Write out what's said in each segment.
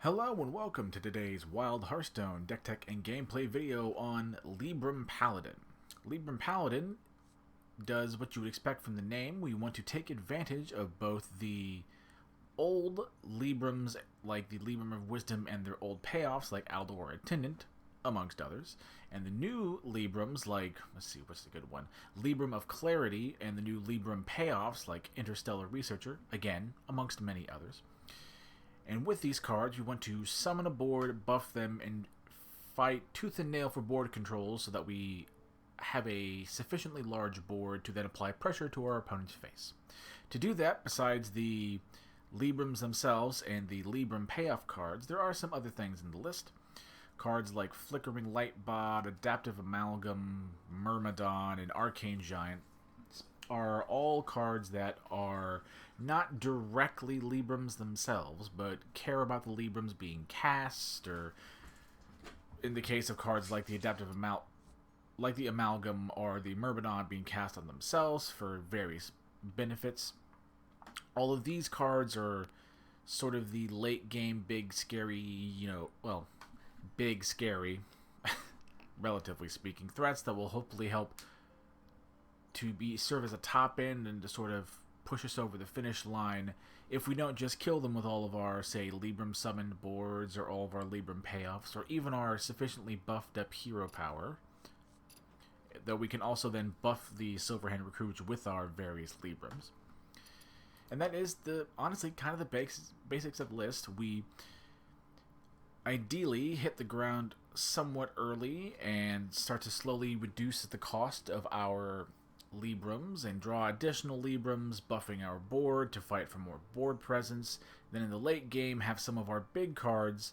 Hello and welcome to today's Wild Hearthstone deck tech and gameplay video on Libram Paladin. Libram Paladin does what you would expect from the name. We want to take advantage of both the old Librams, like the Libram of Wisdom, and their old payoffs, like Aldor Attendant, amongst others, and the new Librams, like, let's see, what's the good one? Libram of Clarity, and the new Libram payoffs, like Interstellar Researcher, again, amongst many others. And with these cards, you want to summon a board, buff them, and fight tooth and nail for board controls so that we have a sufficiently large board to then apply pressure to our opponent's face. To do that, besides the Librams themselves and the Libram payoff cards, there are some other things in the list. Cards like Flickering Lightbot, Adaptive Amalgam, Myrmidon, and Arcane Giant are all cards that are not directly Librams themselves, but care about the Librams being cast, or in the case of cards like the like the Amalgam or the Myrmidon being cast on themselves for various benefits. All of these cards are sort of the late game big scary, big scary, relatively speaking, threats that will hopefully help to serve as a top end and to sort of push us over the finish line if we don't just kill them with all of our, say, Libram summoned boards or all of our Libram payoffs or even our sufficiently buffed up hero power. Though we can also then buff the Silverhand recruits with our various Librams. And that is honestly kind of the basics of the list. We ideally hit the ground somewhat early and start to slowly reduce the cost of our Librams and draw additional Librams, buffing our board to fight for more board presence. Then in the late game have some of our big cards,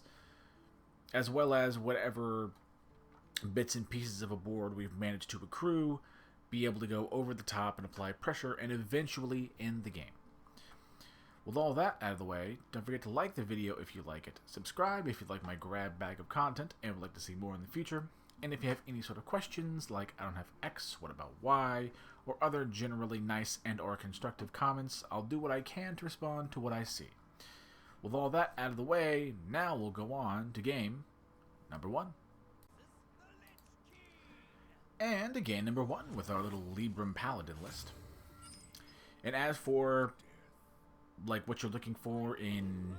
as well as whatever bits and pieces of a board we've managed to accrue, be able to go over the top and apply pressure and eventually end the game. With all that out of the way, don't forget to like the video if you like it, subscribe if you'd like my grab bag of content and would like to see more in the future, and if you have any sort of questions like I don't have X, what about Y, or other generally nice and or constructive comments, I'll do what I can to respond to what I see. With all that out of the way, now we'll go on to game number 1. And game number 1 with our little Libram Paladin list. And as for like what you're looking for in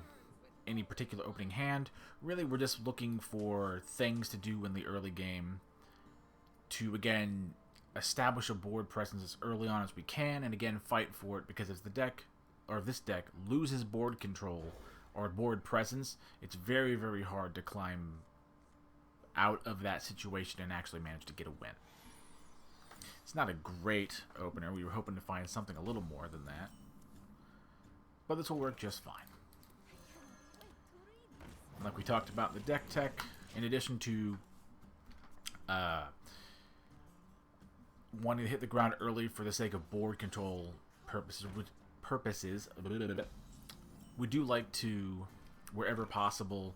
any particular opening hand, really we're just looking for things to do in the early game to, again, establish a board presence as early on as we can, and again fight for it, because as this deck loses board control or board presence, it's very, very hard to climb out of that situation and actually manage to get a win. It's not a great opener. We were hoping to find something a little more than that, but this will work just fine. Like we talked about in the deck tech, in addition to wanting to hit the ground early for the sake of board control purposes, we do like to, wherever possible,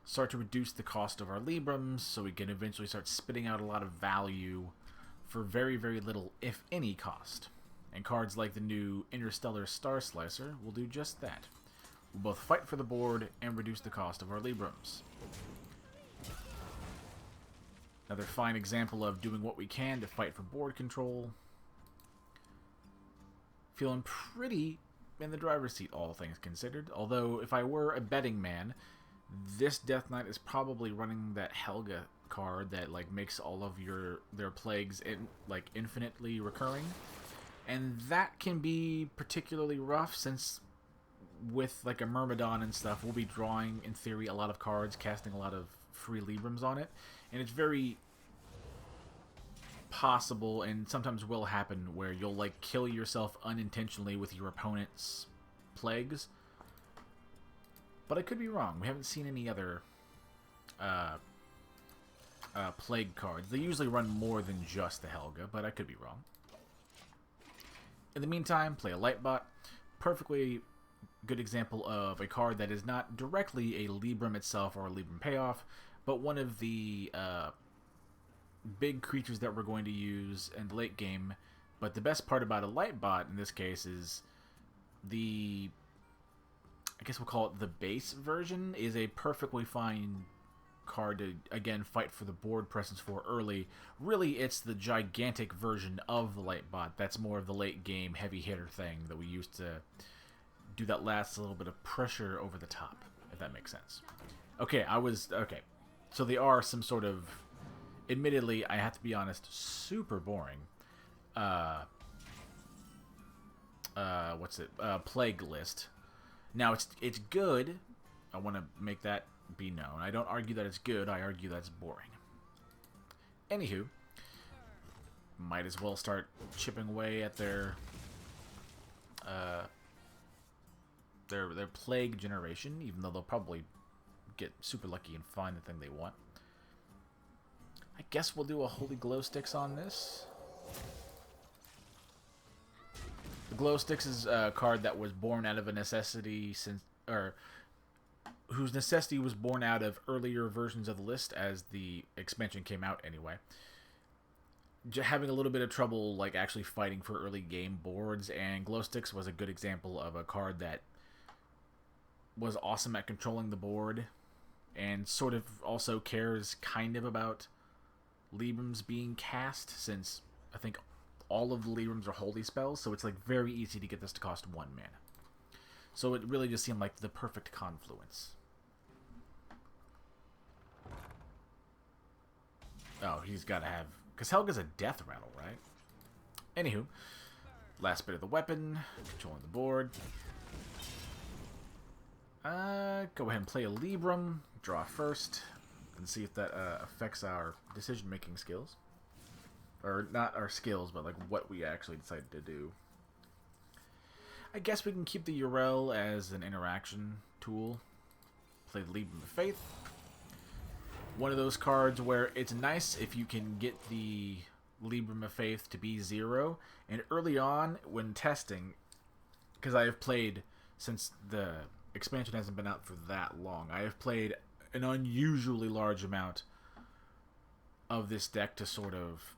start to reduce the cost of our Librams so we can eventually start spitting out a lot of value for very, very little, if any, cost. And cards like the new Interstellar Star Slicer will do just that. We'll both fight for the board and reduce the cost of our Librams. Another fine example of doing what we can to fight for board control. Feeling pretty in the driver's seat, all things considered. Although, if I were a betting man, this Death Knight is probably running that Helga card that makes all of their plagues infinitely recurring. And that can be particularly rough, since with a Myrmidon and stuff, we'll be drawing, in theory, a lot of cards, casting a lot of free Librams on it, and it's very possible, and sometimes will happen, where you'll kill yourself unintentionally with your opponent's plagues. But I could be wrong. We haven't seen any other plague cards. They usually run more than just the Helga, but I could be wrong. In the meantime, play a Lightbot. Perfectly good example of a card that is not directly a Libram itself or a Libram payoff, but one of the big creatures that we're going to use in the late game. But the best part about a Lightbot in this case is I guess we'll call it the base version, is a perfectly fine card to, again, fight for the board presence for early. Really, it's the gigantic version of the light bot. That's more of the late game heavy hitter thing that we used to do that last little bit of pressure over the top, if that makes sense. Okay, okay. So they are some sort of, admittedly, I have to be honest, super boring. Plague list. Now it's good. I want to make that be known. I don't argue that it's good. I argue that it's boring. Anywho, might as well start chipping away at their plague generation, even though they'll probably get super lucky and find the thing they want. I guess we'll do a Holy Glow Sticks on this. The Glow Sticks is a card that was born out of a necessity whose necessity was born out of earlier versions of the list as the expansion came out anyway. Having a little bit of trouble like actually fighting for early game boards, and Glow Sticks was a good example of a card that was awesome at controlling the board and sort of also cares kind of about Librams being cast, since I think all of the Librams are holy spells, so it's like very easy to get this to cost 1 mana. So it really just seemed like the perfect confluence. Oh, he's got to have... Because Helga's a death rattle, right? Anywho, last bit of the weapon, controlling the board. Go ahead and play a Libram, draw first, and see if that affects our decision-making skills. Or not our skills, but like what we actually decided to do. I guess we can keep the Urel as an interaction tool. Play the Libram of Faith. One of those cards where it's nice if you can get the Libram of Faith to be 0. And early on, when testing, because I have played, since the expansion hasn't been out for that long, I have played an unusually large amount of this deck to sort of...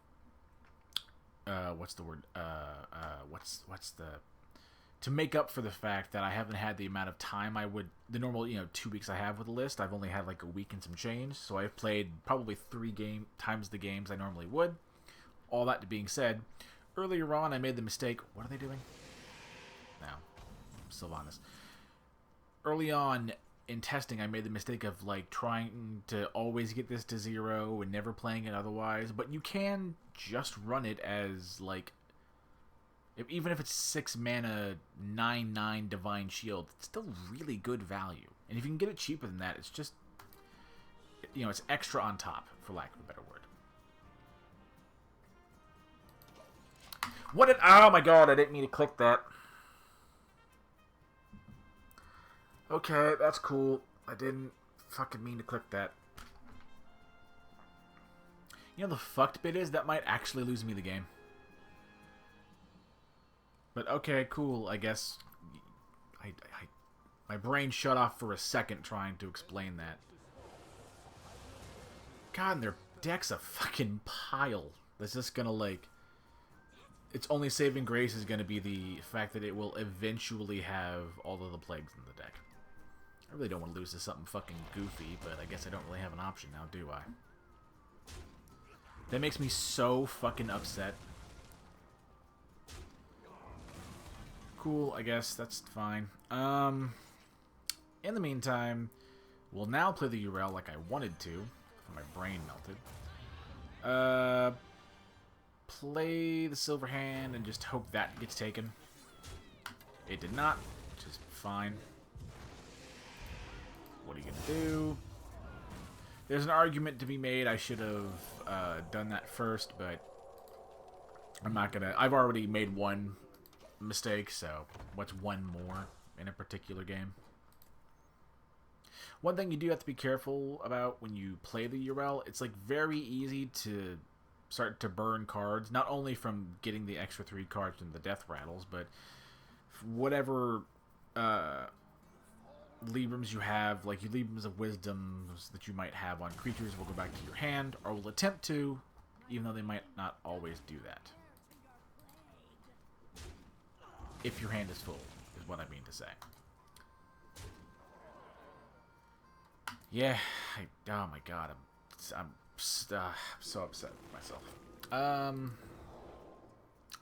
to make up for the fact that I haven't had the amount of time I would, the normal, 2 weeks I have with the list. I've only had like a week and some change, so I've played probably 3 times the games I normally would. All that being said, earlier on I made the mistake, what are they doing? Now, Sylvanas. Early on in testing, I made the mistake of like trying to always get this to 0 and never playing it otherwise, but you can just run it as like, even if it's 6 mana, 9/9 Divine Shield, it's still really good value. And if you can get it cheaper than that, it's just, it's extra on top, for lack of a better word. Oh my god, I didn't mean to click that. Okay, that's cool. I didn't fucking mean to click that. The fucked bit is that might actually lose me the game. But okay, cool, I guess. My brain shut off for a second trying to explain that. God, and their deck's a fucking pile. That's just gonna, like... Its only saving grace is gonna be the fact that it will eventually have all of the plagues in the deck. I really don't want to lose to something fucking goofy, but I guess I don't really have an option now, do I? That makes me so fucking upset. Cool, I guess that's fine. In the meantime, we'll now play the Urel like I wanted to. My brain melted. Play the Silver Hand and just hope that gets taken. It did not, which is fine. What are you gonna do? There's an argument to be made. I should have done that first, but I'm not gonna. I've already made one mistake, so what's one more in a particular game? One thing you do have to be careful about when you play the Urel, it's like very easy to start to burn cards, not only from getting the extra 3 cards from the death rattles, but whatever Librams you have, like your Librams of Wisdom that you might have on creatures will go back to your hand, or will attempt to, even though they might not always do that. If your hand is full, is what I mean to say. Yeah, oh my god, I'm so upset with myself. Um,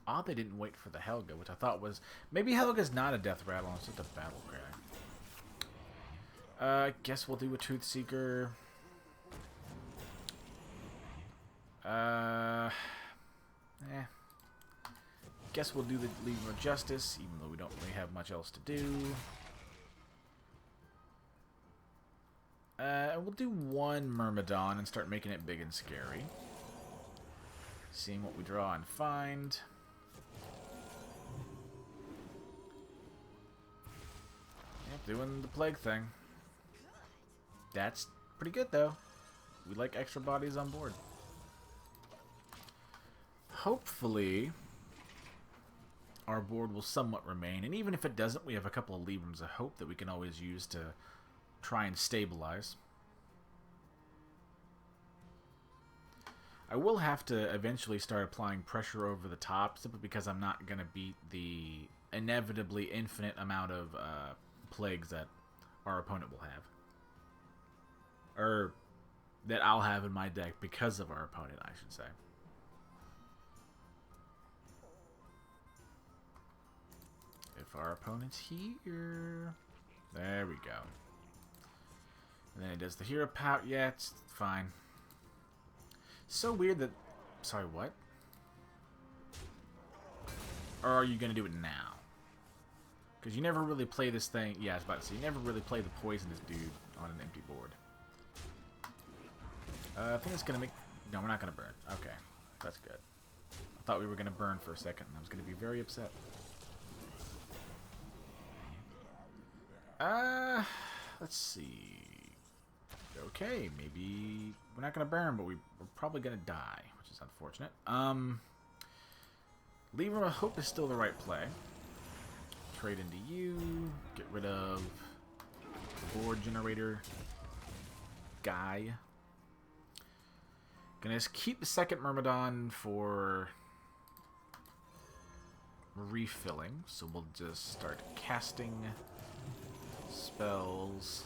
Odd they didn't wait for the Helga, which I thought was... Maybe Helga's not a death rattle, it's just a battle cry. I guess we'll do a Truth Seeker. Guess we'll do the Libram of Justice, even though we don't really have much else to do. We'll do one Myrmidon and start making it big and scary. Seeing what we draw and find. Yep, doing the plague thing. That's pretty good, though. We like extra bodies on board. Hopefully, our board will somewhat remain. And even if it doesn't, we have a couple of Librams of Hope that we can always use to try and stabilize. I will have to eventually start applying pressure over the top, simply because I'm not going to beat the inevitably infinite amount of plagues that our opponent will have. Or that I'll have in my deck because of our opponent, I should say. If our opponent's here... There we go. And then it does the hero power. Yeah, it's fine. So weird that... Sorry, what? Or are you going to do it now? Because you never really play this thing... Yeah, I was about to say, you never really play the poisonous dude on an empty board. I think it's going to make... No, we're not going to burn. Okay, that's good. I thought we were going to burn for a second, and I was going to be very upset. Let's see. Okay, maybe we're not gonna burn, but we're probably gonna die, which is unfortunate. Libram of Hope is still the right play. Trade into you. Get rid of the board generator guy. Gonna just keep the second Myrmidon for refilling, so we'll just start casting spells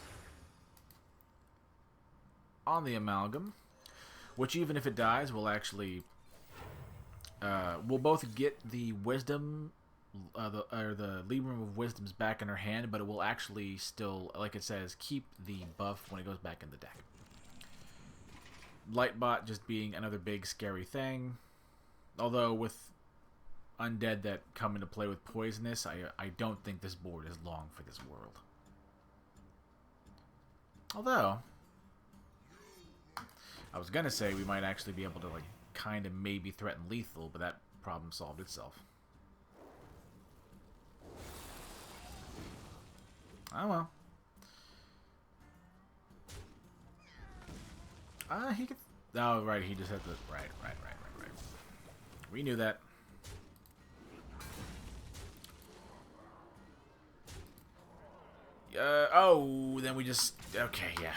on the Amalgam, which even if it dies, we'll actually we'll both get the Wisdom, the Libram of Wisdoms back in our hand, but it will actually still, like it says, keep the buff when it goes back in the deck. Lightbot just being another big scary thing, although with undead that come into play with poisonous, I don't think this board is long for this world. Although, I was gonna say we might actually be able to, like, kind of maybe threaten lethal, but that problem solved itself. Oh well. He could... Oh, right, he just had the... Right. We knew that. Oh, then we just... Okay, yeah.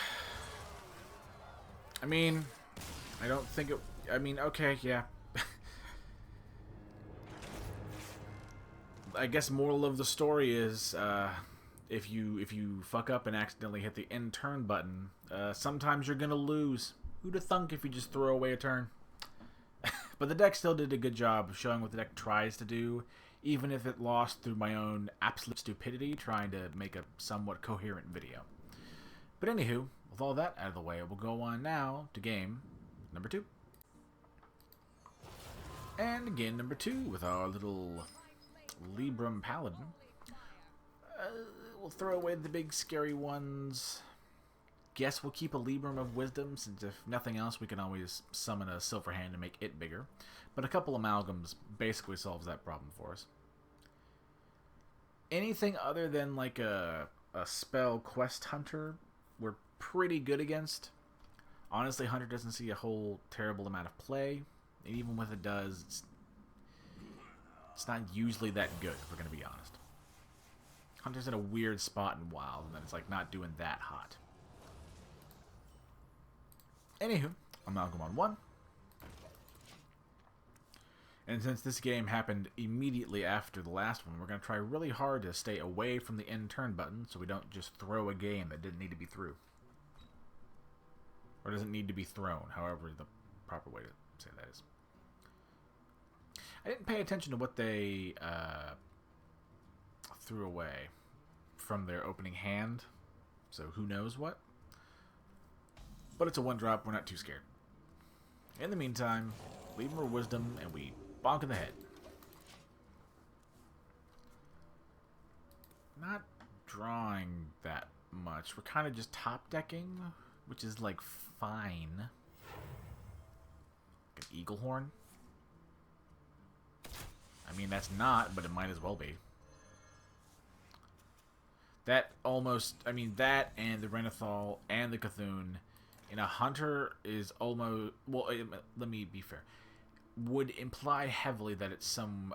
I mean, I don't think it... I mean, okay, yeah. I guess moral of the story is, if you fuck up and accidentally hit the end turn button, sometimes you're gonna lose. Who'd have thunk if you just throw away a turn? But the deck still did a good job of showing what the deck tries to do, even if it lost through my own absolute stupidity trying to make a somewhat coherent video. But anywho, with all that out of the way, we'll go on now to game number 2. And game number 2 with our little Libram Paladin. We'll throw away the big scary ones. Guess we'll keep a Libram of Wisdom, since if nothing else we can always summon a Silver Hand to make it bigger. But a couple Amalgams basically solves that problem for us. Anything other than like a spell Quest Hunter, we're pretty good against. Honestly, Hunter doesn't see a whole terrible amount of play. And even when it does, it's not usually that good, if we're going to be honest. Hunter's in a weird spot in WoW, and then it's like not doing that hot. Anywho, Amalgam on 1. And since this game happened immediately after the last one, we're going to try really hard to stay away from the end turn button so we don't just throw a game that didn't need to be through. Or doesn't need to be thrown, however the proper way to say that is. I didn't pay attention to what they threw away from their opening hand, so who knows what. But it's a 1-drop, we're not too scared. In the meantime, leave more wisdom, and we bonk in the head. Not drawing that much. We're kind of just top decking, which is like fine. Like an eagle horn. I mean, that's not, but it might as well be. That almost, I mean, that and the Renathal and the Cthulhu in a hunter is almost, well, let me be fair, would imply heavily that it's some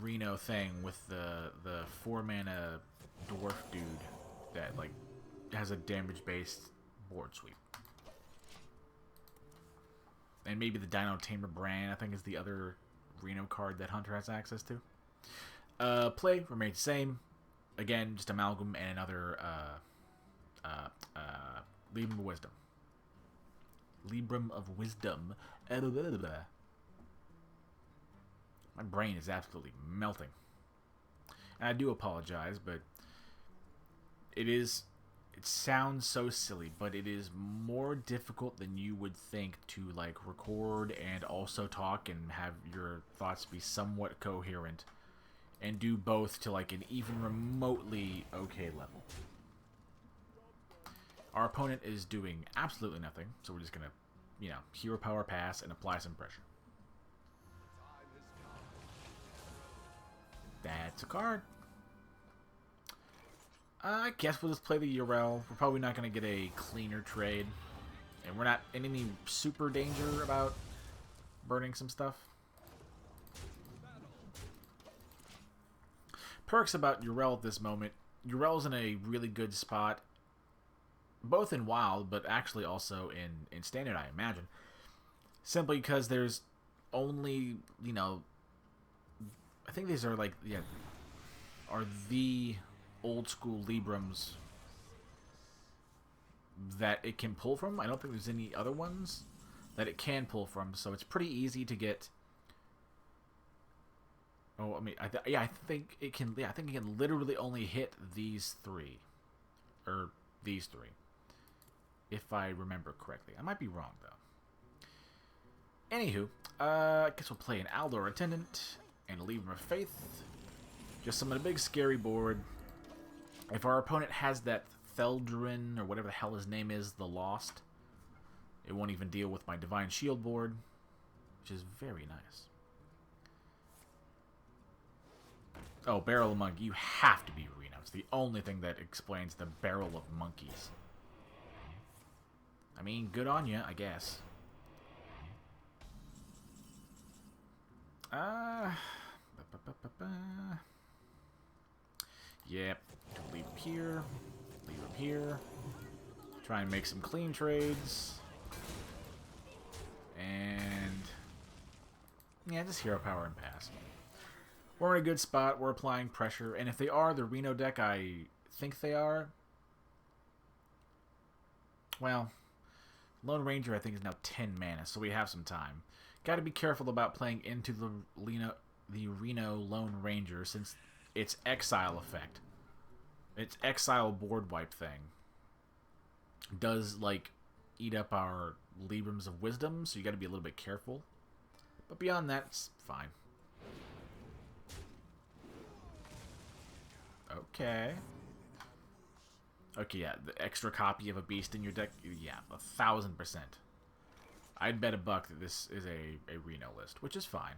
Reno thing with the 4-mana dwarf dude that, like, has a damage-based board sweep. And maybe the Dino Tamer Brand, I think, is the other Reno card that Hunter has access to. Play remains the same. Again, just Amalgam and another Libram of Wisdom. Libram of Wisdom. My brain is absolutely melting. And I do apologize, but it sounds so silly, but it is more difficult than you would think to, like, record and also talk and have your thoughts be somewhat coherent and do both to, like, an even remotely okay level. Our opponent is doing absolutely nothing, so we're just gonna, you know, hero power pass and apply some pressure. That's a card. I guess we'll just play the Urel. We're probably not going to get a cleaner trade. And we're not in any super danger about burning some stuff. Perks about Urel at this moment. Urel's in a really good spot. Both in Wild, but actually also in Standard, I imagine. Simply because there's only, you know, I think these are like, yeah, are the old school Librams that it can pull from. I don't think there's any other ones that it can pull from, so it's pretty easy to get. Oh, I mean, I think it can. Yeah, I think it can literally only hit these three, or these three, if I remember correctly. I might be wrong though. Anywho, I guess we'll play an Aldor Attendant and a Libram of Faith. Just summon a big scary board. If our opponent has that Theldrin, or whatever the hell his name is, the Lost, it won't even deal with my Divine Shield board, which is very nice. Oh, Barrel of Monkey. You have to be Reno. It's the only thing that explains the Barrel of Monkeys. I mean, good on you, I guess. Yep. Leave him here. Leave him here. Try and make some clean trades. And yeah, just hero power and pass. We're in a good spot. We're applying pressure. And if they are the Reno deck I think they are, well, Lone Ranger I think is now 10 mana, so we have some time. Got to be careful about playing into the Reno Lone Ranger, since its exile effect, its exile board wipe thing, does, like, eat up our Librams of Wisdom, so you got to be a little bit careful. But beyond that, it's fine. Okay. Okay, yeah, the extra copy of a beast in your deck, yeah, 1000%. I'd bet $1 that this is a Reno list, which is fine.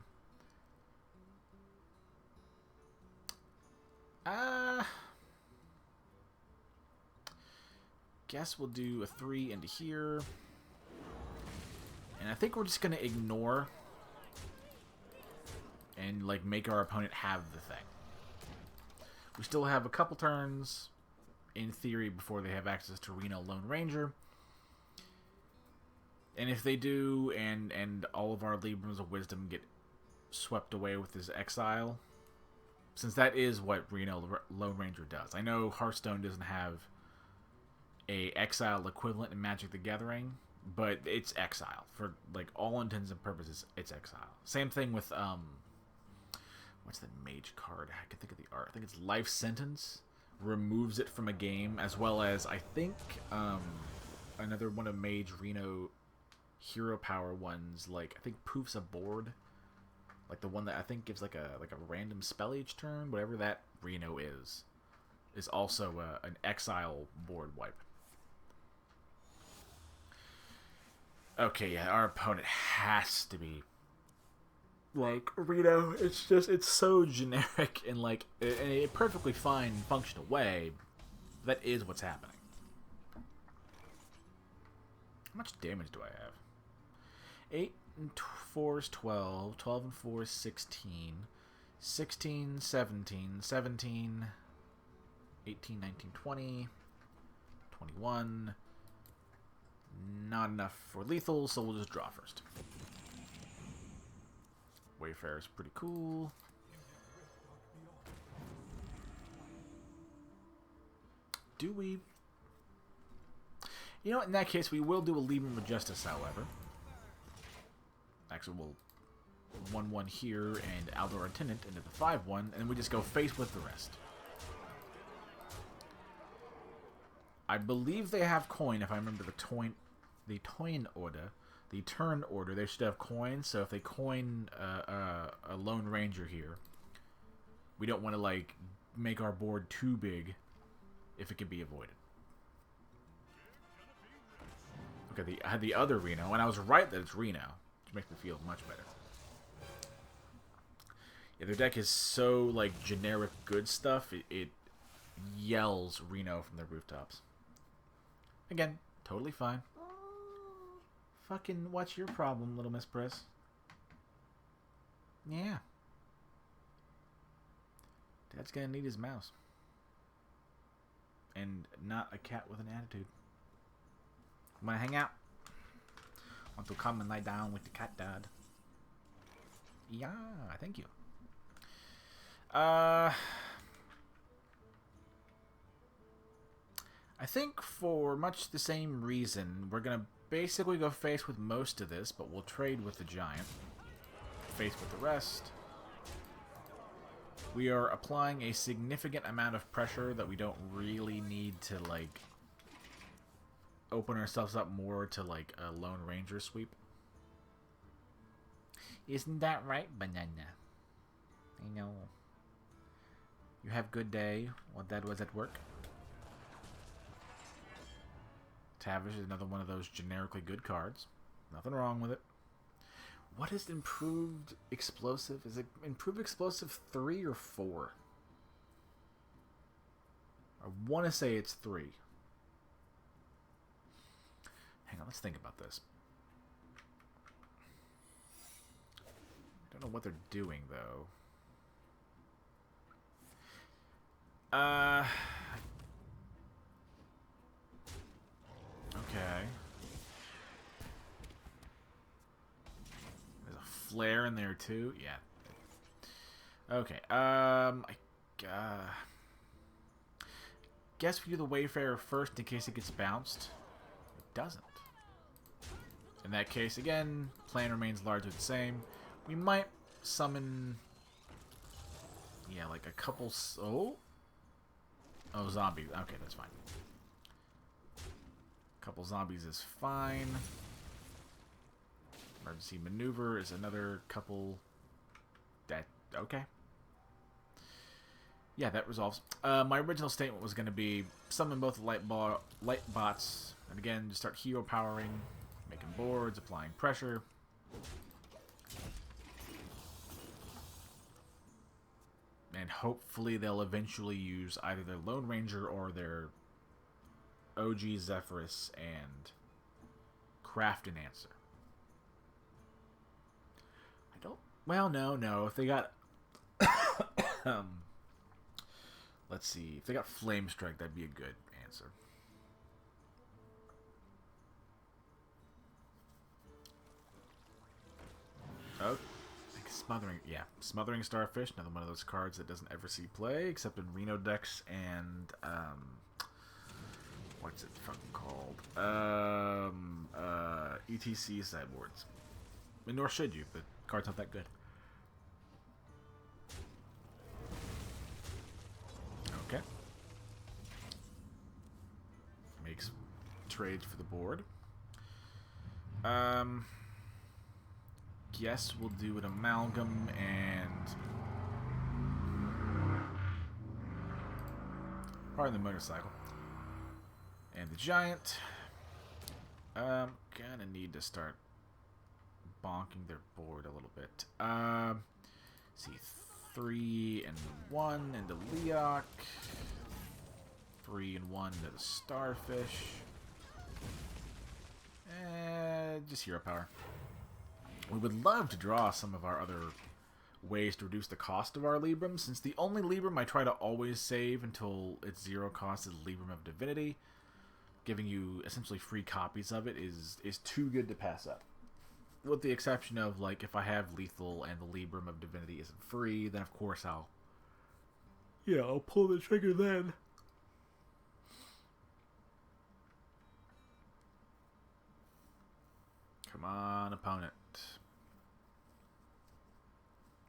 Guess we'll do a 3 into here. And I think we're just going to ignore and, like, make our opponent have the thing. We still have a couple turns, in theory, before they have access to Reno Lone Ranger. And if they do, and all of our Librams of Wisdom get swept away with his exile, since that is what Reno Lone Ranger does. I know Hearthstone doesn't have a exile equivalent in Magic the Gathering, but it's exile for like all intents and purposes. It's exile. Same thing with what's that mage card? I can think of the art. I think it's Life Sentence. Removes it from a game, as well as I think another one of Mage Reno hero power ones. Like I think poofs a board, like the one that I think gives like a random spell each turn. Whatever that Reno is also an exile board wipe. Okay, yeah, our opponent has to be like Reno. It's so generic in like in a perfectly fine functional way. That is what's happening. How much damage do I have? 8 and 4 is 12. 12 and 4 is 16. 16, 17, 17, 18, 19, 20, 21. Not enough for lethal, so we'll just draw first. Wayfarer is pretty cool. Do we? You know, in that case, we will do a Libram of Justice, however. Actually, we'll 1-1 here and Aldor Attendant into the 5-1, and then we just go face with the rest. I believe they have coin, if I remember the turn order. They should have coin, so if they coin a Lone Ranger here, we don't want to like make our board too big if it can be avoided. Okay, I had the other Reno, and I was right that it's Reno, which makes me feel much better. Yeah, their deck is so like generic good stuff, it yells Reno from the rooftops. Again, totally fine. Fucking, what's your problem, little Miss Press? Yeah. Dad's gonna need his mouse. And not a cat with an attitude. Wanna hang out? Want to come and lie down with the cat, Dad? Yeah, thank you. I think for much the same reason, we're gonna basically go face with most of this, but we'll trade with the giant. Face with the rest. We are applying a significant amount of pressure that we don't really need to, like, open ourselves up more to, like, a Lone Ranger sweep. Isn't that right, Banana? I know. You have good day while Dad was at work. Tavish is another one of those generically good cards. Nothing wrong with it. What is improved explosive? Is it improved explosive 3 or 4? I want to say it's 3. Hang on, let's think about this. I don't know what they're doing, though. Okay. There's a flare in there too. Yeah. Okay. Guess we do the Wayfarer first in case it gets bounced. It doesn't. In that case, again, plan remains largely the same. We might summon, yeah, like a couple. Oh, zombies. Okay, that's fine. Couple zombies is fine. Emergency maneuver is another couple. That okay. Yeah, that resolves. My original statement was going to be summon both light bots, and again, just start hero powering, making boards, applying pressure. And hopefully they'll eventually use either their Lone Ranger or their OG Zephyrus and craft an answer. I don't... Well, no. If they got... let's see. If they got Flame Strike, that'd be a good answer. Oh, Smothering, yeah. Smothering Starfish, another one of those cards that doesn't ever see play, except in Reno decks and What's it fucking called? ETC sideboards. And nor should you. The card's not that good. Okay. Makes trades for the board. Guess we'll do an amalgam and pardon the motorcycle. And the giant. Gonna need to start bonking their board a little bit. See, 3 and 1 into Leok. 3 and 1 into the Starfish. Just hero power. We would love to draw some of our other ways to reduce the cost of our Librams, since the only Libram I try to always save until it's 0 cost is Libram of Divinity. Giving you essentially free copies of it is too good to pass up. With the exception of, like, if I have Lethal and the Libram of Divinity isn't free, then of course I'll pull the trigger then. Come on, opponent.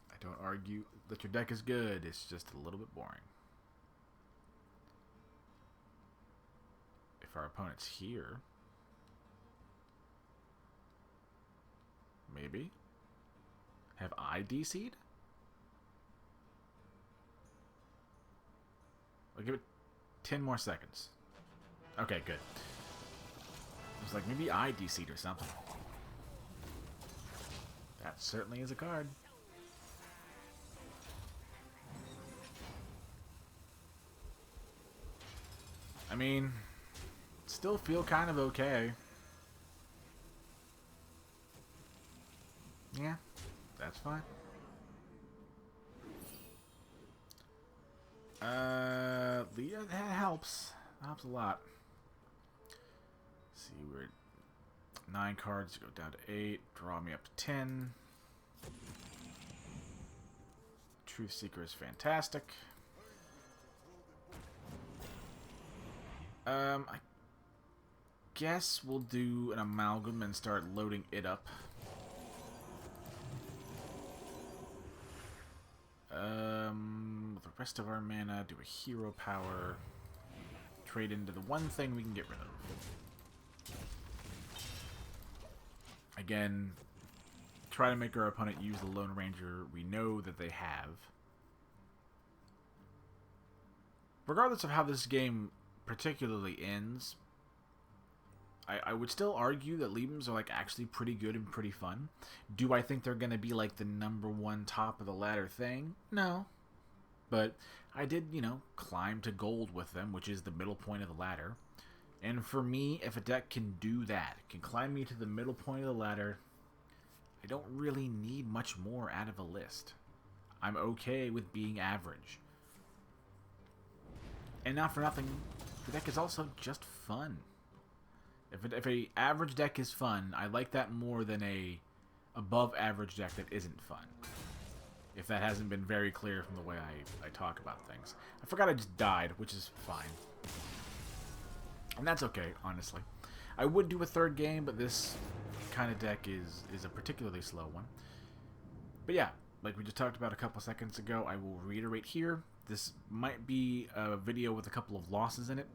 I don't argue that your deck is good, it's just a little bit boring. If our opponent's here, maybe. Have I DC'd? I'll give it 10 more seconds. Okay, good. I was like, maybe I DC'd or something. That certainly is a card. I mean, still feel kind of okay. Yeah, that's fine. Leah, that helps. Helps a lot. Let's see, we're 9 cards, go down to 8, draw me up to 10. Truth Seeker is fantastic. I guess we'll do an amalgam and start loading it up. With the rest of our mana, do a hero power. Trade into the one thing we can get rid of. Again, try to make our opponent use the Lone Ranger we know that they have. Regardless of how this game particularly ends, I would still argue that Librams are, like, actually pretty good and pretty fun. Do I think they're going to be, like, the #1 top of the ladder thing? No. But I did, climb to gold with them, which is the middle point of the ladder. And for me, if a deck can do that, can climb me to the middle point of the ladder, I don't really need much more out of a list. I'm okay with being average. And not for nothing, the deck is also just fun. If a average deck is fun, I like that more than a above average deck that isn't fun. If that hasn't been very clear from the way I talk about things. I forgot I just died, which is fine. And that's okay, honestly. I would do a third game, but this kind of deck is a particularly slow one. But yeah, like we just talked about a couple seconds ago, I will reiterate here. This might be a video with a couple of losses in it.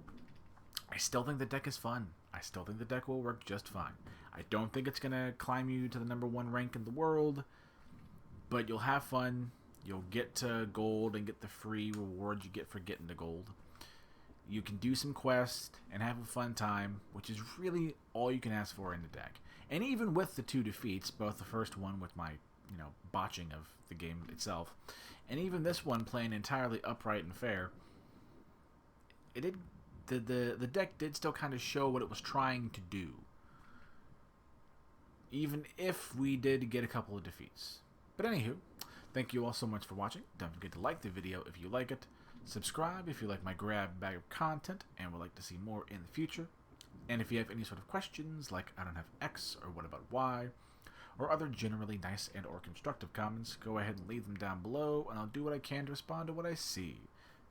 I still think the deck is fun. I still think the deck will work just fine. I don't think it's going to climb you to the #1 rank in the world, but you'll have fun. You'll get to gold and get the free rewards you get for getting to gold. You can do some quests and have a fun time, which is really all you can ask for in the deck. And even with the 2 defeats, both the first one with my, botching of the game itself, and even this one playing entirely upright and fair, the deck did still kind of show what it was trying to do. Even if we did get a couple of defeats. But anywho, thank you all so much for watching. Don't forget to like the video if you like it. Subscribe if you like my grab bag of content and would like to see more in the future. And if you have any sort of questions, like I don't have X or what about Y, or other generally nice and or constructive comments, go ahead and leave them down below, and I'll do what I can to respond to what I see.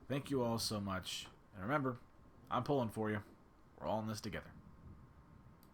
Thank you all so much, and remember, I'm pulling for you. We're all in this together.